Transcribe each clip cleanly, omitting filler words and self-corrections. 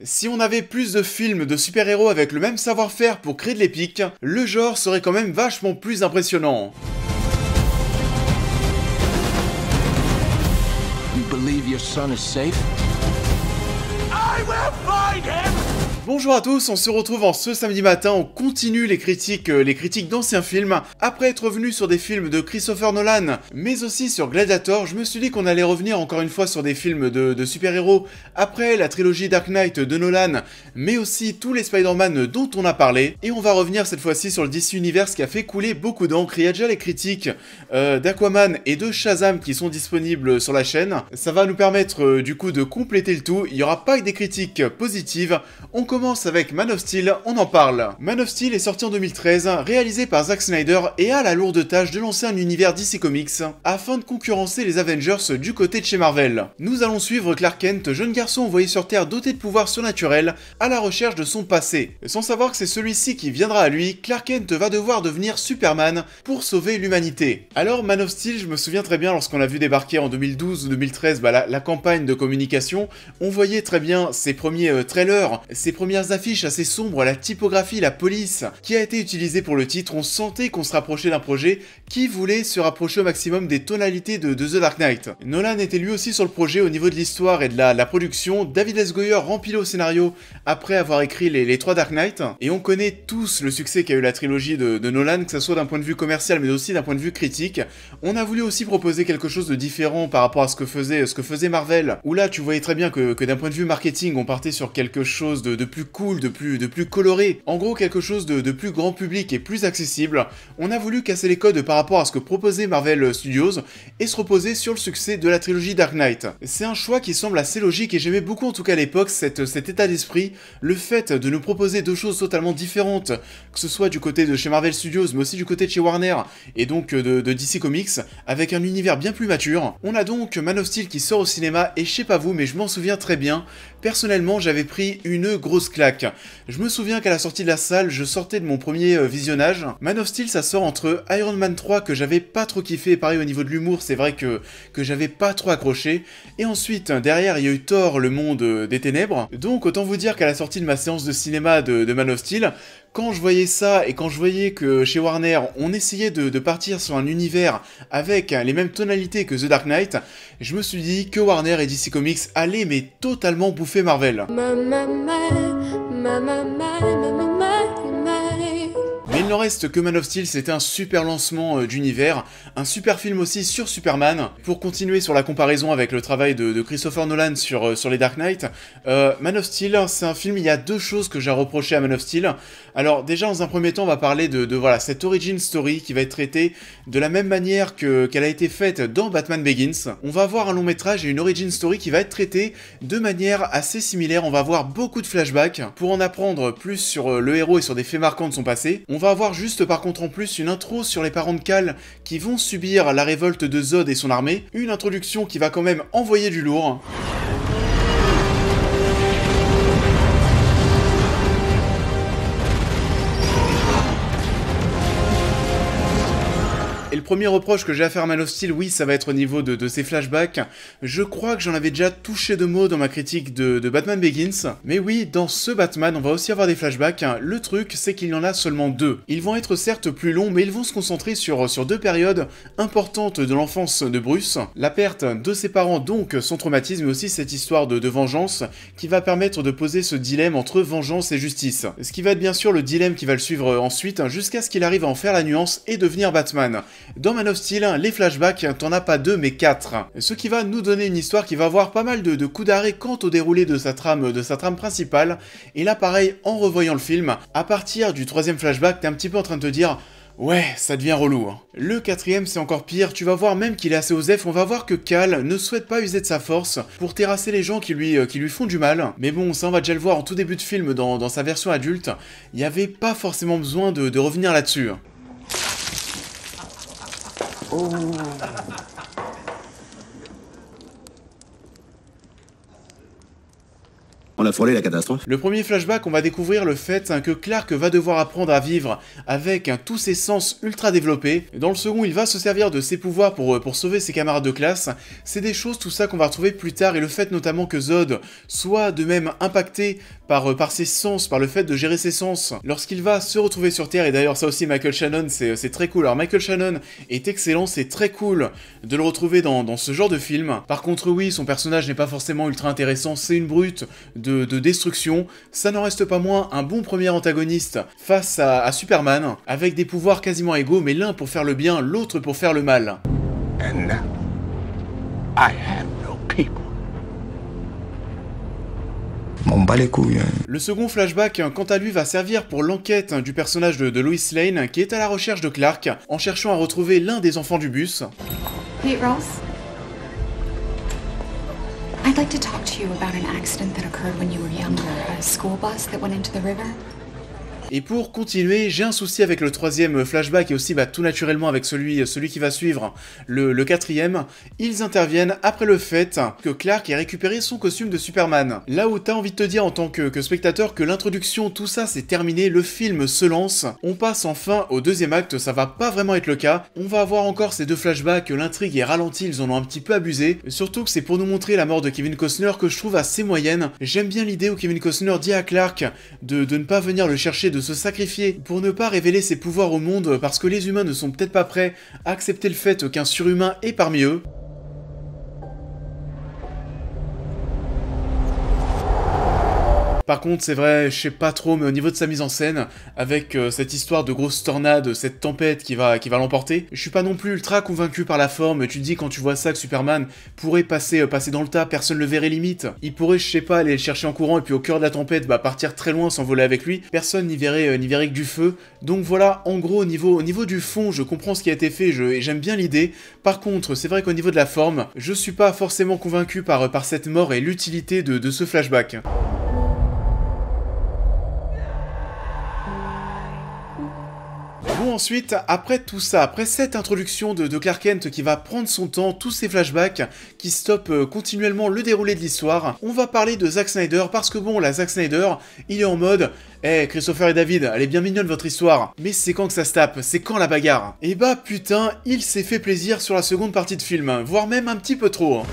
Si on avait plus de films de super-héros avec le même savoir-faire pour créer de l'épique, le genre serait quand même vachement plus impressionnant. You believe your son is safe? I will find him! Bonjour à tous, on se retrouve en ce samedi matin, on continue les critiques d'anciens films. Après être revenu sur des films de Christopher Nolan, mais aussi sur Gladiator, je me suis dit qu'on allait revenir encore une fois sur des films de super-héros, après la trilogie Dark Knight de Nolan, mais aussi tous les Spider-Man dont on a parlé. Et on va revenir cette fois-ci sur le DC Universe qui a fait couler beaucoup d'encre. Il y a déjà les critiques d'Aquaman et de Shazam qui sont disponibles sur la chaîne. Ça va nous permettre du coup de compléter le tout. Il n'y aura pas que des critiques positives. On commence avec Man of Steel, on en parle. Man of Steel est sorti en 2013, réalisé par Zack Snyder et a la lourde tâche de lancer un univers DC Comics afin de concurrencer les Avengers du côté de chez Marvel. Nous allons suivre Clark Kent, jeune garçon envoyé sur Terre doté de pouvoirs surnaturels, à la recherche de son passé. Sans savoir que c'est celui-ci qui viendra à lui, Clark Kent va devoir devenir Superman pour sauver l'humanité. Alors Man of Steel, je me souviens très bien lorsqu'on l'a vu débarquer en 2012 ou 2013, la campagne de communication, on voyait très bien ses premiers trailers, ses premières affiches assez sombres, la typographie, la police qui a été utilisée pour le titre. On sentait qu'on se rapprochait d'un projet qui voulait se rapprocher au maximum des tonalités de The Dark Knight. Nolan était lui aussi sur le projet au niveau de l'histoire et de la production. David S. Goyer remplit au scénario après avoir écrit les 3 Dark Knight. Et on connaît tous le succès qu'a eu la trilogie de Nolan, que ce soit d'un point de vue commercial mais aussi d'un point de vue critique. On a voulu aussi proposer quelque chose de différent par rapport à ce que faisait Marvel, où là tu voyais très bien que d'un point de vue marketing on partait sur quelque chose de plus cool, de plus coloré, en gros quelque chose de plus grand public et plus accessible. On a voulu casser les codes par rapport à ce que proposait Marvel Studios et se reposer sur le succès de la trilogie Dark Knight. C'est un choix qui semble assez logique et j'aimais beaucoup en tout cas à l'époque cet état d'esprit, le fait de nous proposer deux choses totalement différentes, que ce soit du côté de chez Marvel Studios mais aussi du côté de chez Warner et donc de DC Comics, avec un univers bien plus mature. On a donc Man of Steel qui sort au cinéma et je sais pas vous mais je m'en souviens très bien, personnellement j'avais pris une grosse claque. Je me souviens qu'à la sortie de la salle, je sortais de mon premier visionnage. Man of Steel ça sort entre Iron Man 3 que j'avais pas trop kiffé, pareil au niveau de l'humour c'est vrai que j'avais pas trop accroché, et ensuite derrière il y a eu Thor le monde des ténèbres, donc autant vous dire qu'à la sortie de ma séance de cinéma de Man of Steel, quand je voyais ça et quand je voyais que chez Warner on essayait de partir sur un univers avec les mêmes tonalités que The Dark Knight, je me suis dit que Warner et DC Comics allaient mais totalement bouffer Marvel. Mais il n'en reste que Man of Steel, c'était un super lancement d'univers, un super film aussi sur Superman. Pour continuer sur la comparaison avec le travail de Christopher Nolan sur les Dark Knight, Man of Steel, c'est un film, il y a deux choses que j'ai à reprocher à Man of Steel. Alors déjà, dans un premier temps, on va parler de voilà, cette origin story qui va être traitée de la même manière qu'elle a été faite dans Batman Begins. On va avoir un long métrage et une origin story qui va être traitée de manière assez similaire. On va avoir beaucoup de flashbacks pour en apprendre plus sur le héros et sur des faits marquants de son passé. On va avoir juste par contre en plus une intro sur les parents de Cal qui vont subir la révolte de Zod et son armée. Une introduction qui va quand même envoyer du lourd. Et le premier reproche que j'ai à faire à Man of Steel, oui, ça va être au niveau de ces flashbacks. Je crois que j'en avais déjà touché de mots dans ma critique de Batman Begins. Mais oui, dans ce Batman, on va aussi avoir des flashbacks. Le truc, c'est qu'il y en a seulement deux. Ils vont être certes plus longs, mais ils vont se concentrer sur deux périodes importantes de l'enfance de Bruce. La perte de ses parents, donc son traumatisme, mais aussi cette histoire de vengeance qui va permettre de poser ce dilemme entre vengeance et justice. Ce qui va être bien sûr le dilemme qui va le suivre ensuite, jusqu'à ce qu'il arrive à en faire la nuance et devenir Batman. Dans Man of Steel, les flashbacks, t'en as pas deux mais 4. Ce qui va nous donner une histoire qui va avoir pas mal de coups d'arrêt quant au déroulé de sa trame principale. Et là pareil, en revoyant le film, à partir du troisième flashback, t'es un petit peu en train de te dire... Ouais, ça devient relou. Le quatrième, c'est encore pire, tu vas voir même qu'il est assez osef, on va voir que Cal ne souhaite pas user de sa force pour terrasser les gens qui lui font du mal. Mais bon, ça on va déjà le voir en tout début de film dans sa version adulte, il n'y avait pas forcément besoin de revenir là-dessus. Oh. On a frôlé la catastrophe. Le premier flashback, on va découvrir le fait que Clark va devoir apprendre à vivre avec tous ses sens ultra développés. Dans le second, il va se servir de ses pouvoirs pour sauver ses camarades de classe. C'est des choses, tout ça, qu'on va retrouver plus tard, et le fait notamment que Zod soit de même impacté par ses sens, par le fait de gérer ses sens, lorsqu'il va se retrouver sur Terre. Et d'ailleurs, ça aussi, Michael Shannon, c'est très cool. Alors Michael Shannon est excellent, c'est très cool de le retrouver dans ce genre de film. Par contre, oui, son personnage n'est pas forcément ultra intéressant, c'est une brute de destruction. Ça n'en reste pas moins un bon premier antagoniste face à Superman, avec des pouvoirs quasiment égaux, mais l'un pour faire le bien, l'autre pour faire le mal. And now, I have no people. M'en bat les couilles. Le second flashback, quant à lui, va servir pour l'enquête du personnage de Lois Lane, qui est à la recherche de Clark, en cherchant à retrouver l'un des enfants du bus. Hey, Ross. I'd like to talk to you about an accident that occurred when you were younger, a school bus that went into the river. Et pour continuer, j'ai un souci avec le troisième flashback et aussi tout naturellement avec celui qui va suivre, le quatrième. Ils interviennent après le fait que Clark ait récupéré son costume de Superman. Là où t'as envie de te dire en tant que spectateur que l'introduction, tout ça c'est terminé, le film se lance, on passe enfin au deuxième acte, ça va pas vraiment être le cas. On va avoir encore ces deux flashbacks, l'intrigue est ralentie, ils en ont un petit peu abusé. Surtout que c'est pour nous montrer la mort de Kevin Costner que je trouve assez moyenne. J'aime bien l'idée où Kevin Costner dit à Clark de ne pas venir le chercher, de se sacrifier pour ne pas révéler ses pouvoirs au monde parce que les humains ne sont peut-être pas prêts à accepter le fait qu'un surhumain est parmi eux. Par contre, c'est vrai, je sais pas trop, mais au niveau de sa mise en scène, avec cette histoire de grosse tornade, cette tempête qui va l'emporter, je suis pas non plus ultra convaincu par la forme. Tu te dis quand tu vois ça que Superman pourrait passer dans le tas, personne le verrait limite. Il pourrait, je sais pas, aller le chercher en courant et puis au cœur de la tempête, partir très loin, s'envoler avec lui. Personne n'y verrait que du feu. Donc voilà, en gros, au niveau du fond, je comprends ce qui a été fait et j'aime bien l'idée. Par contre, c'est vrai qu'au niveau de la forme, je suis pas forcément convaincu par cette mort et l'utilité de ce flashback. Bon, ensuite, après tout ça, après cette introduction de Clark Kent qui va prendre son temps, tous ces flashbacks qui stoppent continuellement le déroulé de l'histoire, on va parler de Zack Snyder parce que bon, là, Zack Snyder, il est en mode « Eh, Christopher et David, elle est bien mignonne votre histoire, mais c'est quand que ça se tape? C'est quand la bagarre ?» Et putain, il s'est fait plaisir sur la seconde partie de film, voire même un petit peu trop.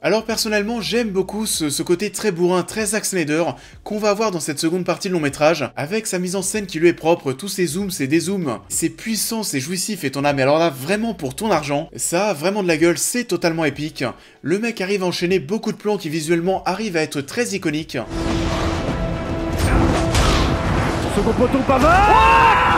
Alors personnellement, j'aime beaucoup ce côté très bourrin, très Zack Snyder qu'on va avoir dans cette seconde partie de long métrage, avec sa mise en scène qui lui est propre, tous ses zooms, ses dézooms, c'est puissant, c'est jouissif et ton âme, alors là, vraiment pour ton argent, ça a vraiment de la gueule, c'est totalement épique. Le mec arrive à enchaîner beaucoup de plans qui visuellement arrivent à être très iconiques.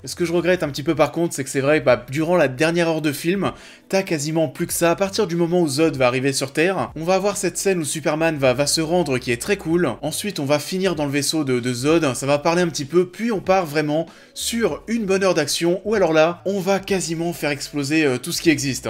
Ce que je regrette un petit peu par contre, c'est que c'est vrai, durant la dernière heure de film, t'as quasiment plus que ça. À partir du moment où Zod va arriver sur Terre, on va avoir cette scène où Superman va se rendre qui est très cool. Ensuite, on va finir dans le vaisseau de Zod, ça va parler un petit peu, puis on part vraiment sur une bonne heure d'action, où alors là, on va quasiment faire exploser tout ce qui existe.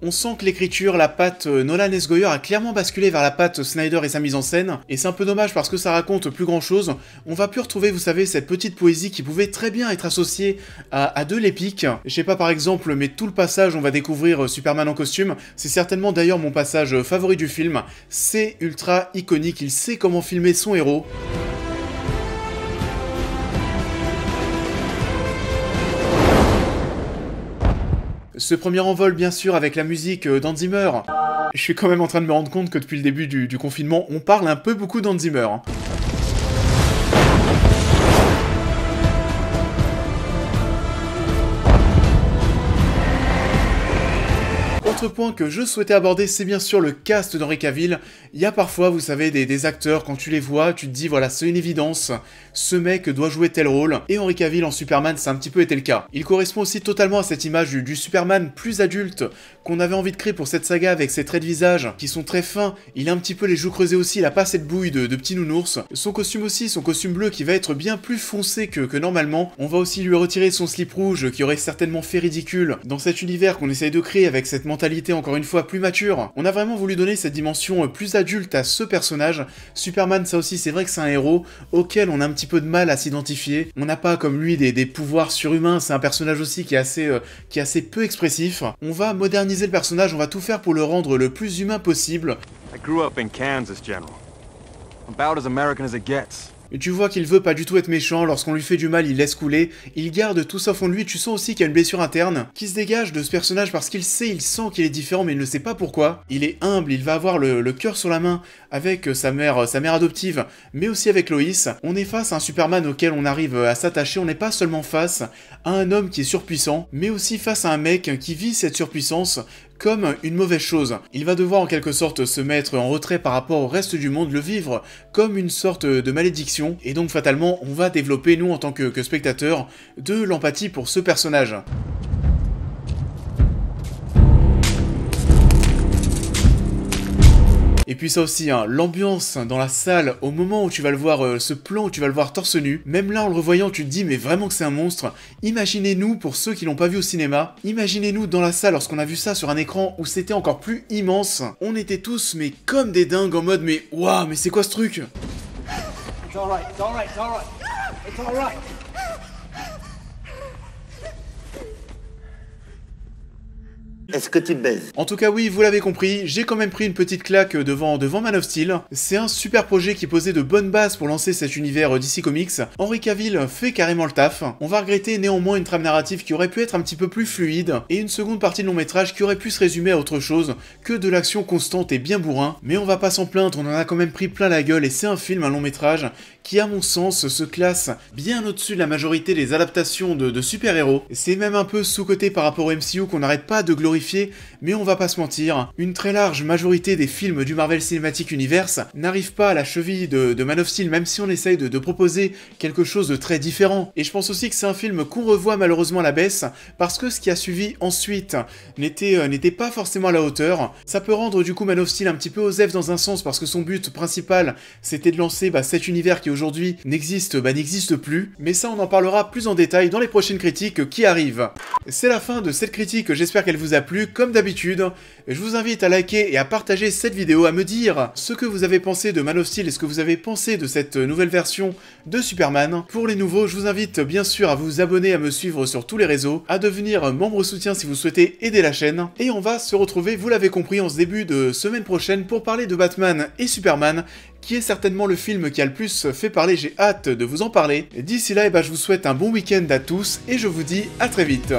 On sent que l'écriture, la patte Nolan S. Goyer a clairement basculé vers la patte Snyder et sa mise en scène, et c'est un peu dommage parce que ça raconte plus grand chose. On va plus retrouver, vous savez, cette petite poésie qui pouvait très bien être associée à de l'épique. Je sais pas par exemple, mais tout le passage, on va découvrir Superman en costume, c'est certainement d'ailleurs mon passage favori du film. C'est ultra iconique, il sait comment filmer son héros. Ce premier envol, bien sûr, avec la musique d'Hans Zimmer. Je suis quand même en train de me rendre compte que depuis le début du confinement, on parle un peu beaucoup d'Hans Zimmer. Autre point que je souhaitais aborder, c'est bien sûr le cast d'Henry Cavill. Il y a parfois, vous savez, des acteurs, quand tu les vois, tu te dis, voilà, c'est une évidence, ce mec doit jouer tel rôle, et Henry Cavill en Superman, ça a un petit peu été le cas. Il correspond aussi totalement à cette image du Superman plus adulte qu'on avait envie de créer pour cette saga, avec ses traits de visage qui sont très fins, il a un petit peu les joues creusées aussi, il a pas cette bouille de petit nounours. Son costume aussi, son costume bleu qui va être bien plus foncé que normalement. On va aussi lui retirer son slip rouge qui aurait certainement fait ridicule dans cet univers qu'on essaye de créer avec cette mentalité personnalité encore une fois plus mature. On a vraiment voulu donner cette dimension plus adulte à ce personnage. Superman, ça aussi, c'est vrai que c'est un héros auquel on a un petit peu de mal à s'identifier. On n'a pas comme lui des pouvoirs surhumains, c'est un personnage aussi qui est assez peu expressif. On va moderniser le personnage, on va tout faire pour le rendre le plus humain possible. I grew up in Kansas, General. About as American as it gets. Et tu vois qu'il veut pas du tout être méchant, lorsqu'on lui fait du mal, il laisse couler, il garde tout ça au fond de lui, tu sens aussi qu'il y a une blessure interne qui se dégage de ce personnage parce qu'il sent qu'il est différent mais il ne sait pas pourquoi. Il est humble, il va avoir le cœur sur la main avec sa mère adoptive, mais aussi avec Lois. On est face à un Superman auquel on arrive à s'attacher, on n'est pas seulement face à un homme qui est surpuissant, mais aussi face à un mec qui vit cette surpuissance comme une mauvaise chose. Il va devoir en quelque sorte se mettre en retrait par rapport au reste du monde, le vivre comme une sorte de malédiction, et donc fatalement on va développer, nous en tant que spectateurs, de l'empathie pour ce personnage. Et puis ça aussi, hein, l'ambiance dans la salle, au moment où tu vas le voir, ce plan où tu vas le voir torse nu, même là en le revoyant tu te dis mais vraiment que c'est un monstre. Imaginez-nous, pour ceux qui l'ont pas vu au cinéma, imaginez-nous dans la salle lorsqu'on a vu ça sur un écran où c'était encore plus immense. On était tous mais comme des dingues en mode mais waouh, mais c'est quoi ce truc? It's all right, it's all right, it's all right. It's all right. Est-ce que tu baises? En tout cas oui, vous l'avez compris, j'ai quand même pris une petite claque devant Man of Steel. C'est un super projet qui posait de bonnes bases pour lancer cet univers DC Comics. Henry Cavill fait carrément le taf. On va regretter néanmoins une trame narrative qui aurait pu être un petit peu plus fluide, et une seconde partie de long métrage qui aurait pu se résumer à autre chose que de l'action constante et bien bourrin. Mais on va pas s'en plaindre, on en a quand même pris plein la gueule, et c'est un film, un long métrage, qui à mon sens se classe bien au-dessus de la majorité des adaptations de super-héros. C'est même un peu sous-coté par rapport au MCU qu'on n'arrête pas de glorifier, mais on va pas se mentir, une très large majorité des films du Marvel Cinematic Universe n'arrivent pas à la cheville de Man of Steel, même si on essaye de proposer quelque chose de très différent. Et je pense aussi que c'est un film qu'on revoit malheureusement à la baisse, parce que ce qui a suivi ensuite n'était pas forcément à la hauteur. Ça peut rendre du coup Man of Steel un petit peu osef dans un sens, parce que son but principal c'était de lancer cet univers qui aujourd'hui n'existe plus, mais ça on en parlera plus en détail dans les prochaines critiques qui arrivent. C'est la fin de cette critique, j'espère qu'elle vous a plu. Comme d'habitude, je vous invite à liker et à partager cette vidéo, à me dire ce que vous avez pensé de Man of Steel et ce que vous avez pensé de cette nouvelle version de Superman. Pour les nouveaux, je vous invite bien sûr à vous abonner, à me suivre sur tous les réseaux, à devenir membre soutien si vous souhaitez aider la chaîne, et on va se retrouver, vous l'avez compris, en ce début de semaine prochaine pour parler de Batman et Superman, qui est certainement le film qui a le plus fait parler, j'ai hâte de vous en parler. D'ici là, je vous souhaite un bon week-end à tous, et je vous dis à très vite.